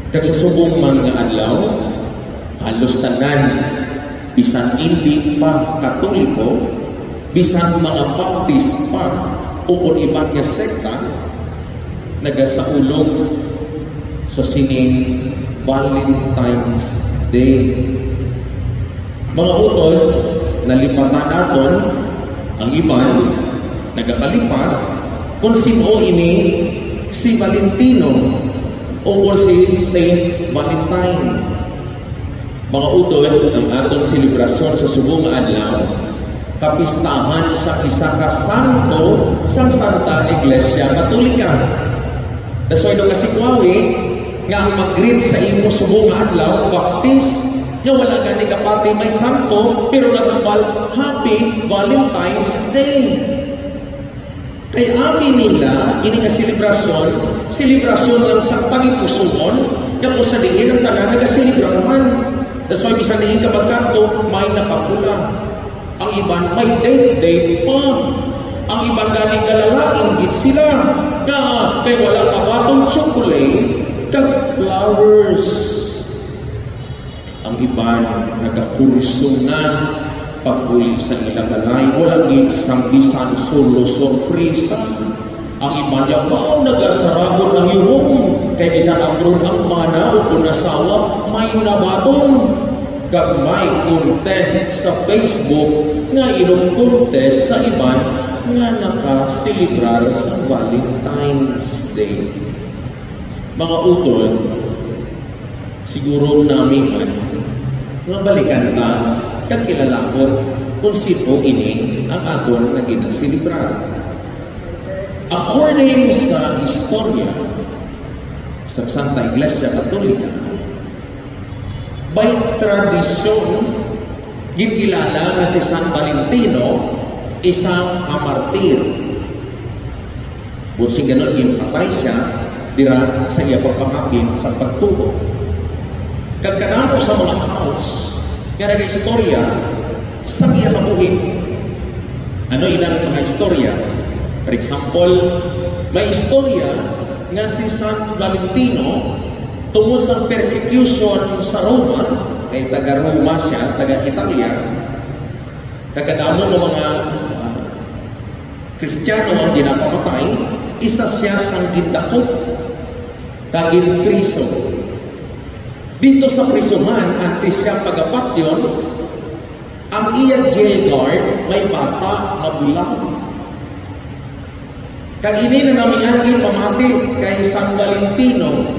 Kag sa subong man nga adlaw, halos tanan, bisan hindi pa Katoliko, bisan mga Baptist pa, o kung iban nga sekta, nagasaulog sa sining Valentine's Day. Mga utol, nalipatan naton ang iban, nagakalipat kung sino ini si Valentino o si Saint Valentine. Mga utol, ang atong selebrasyon sa subong adlaw, kapistahan sa isa ka santo sa Santa Iglesia Katolika. That's why nung kasikwawi, nga ang mag-greet sa imo subong adlaw, Baptist, nga wala gani kapati may santo, pero nagabal, Happy Valentine's Day. Kaya amin nila, ini nga selebrasyon ng sa pagipusumon, nga kung sa diin ang tanan, nag-selebraman. That's why bisan diin ka magkanto, may napapula. Ang iban may date pa. Ang iban gani galalain git sila. Nga, kaya wala ka batong chocolate, kag flowers. Ang iban nagapurisun na pagbuling sa ilagalay, walang isang solo sorpresa. Ang iba niya, nagasarabot ang iyong, kaya isang abron ang mana o punasawa, may nabatong. Kag may content sa Facebook nga ilong contest sa iban nga nakaselebrar sa Valentine's Day. Mga utol, siguro namin nga balikan ka, kakilala ko kung sino ini ang aton na ginaselebrar. According sa istorya sa Santa Iglesia Katolika, by tradisyon, gikilala na si San Valentino isang hamartir. Bunsing ganon, impatay siya dira sa iya pagpangapin sa pagtubo. Kagkanamo sa mga house, nga nag-istorya, sa iya mabuhin. Ano ilang mga istorya? For example, may istorya nga si San Valentino tungkol sa persecution sa Roma, ay taga-Roma siya, taga-Italia, taga-damo ng mga Kristiyano ang ginapamatay, isa siya sang gindakop, kagin-priso. Dito sa prisuhan, antes siya pagapatyon, ang iya jail guard may bata na bulang. Kag ini na namin pamati kay San Valentino,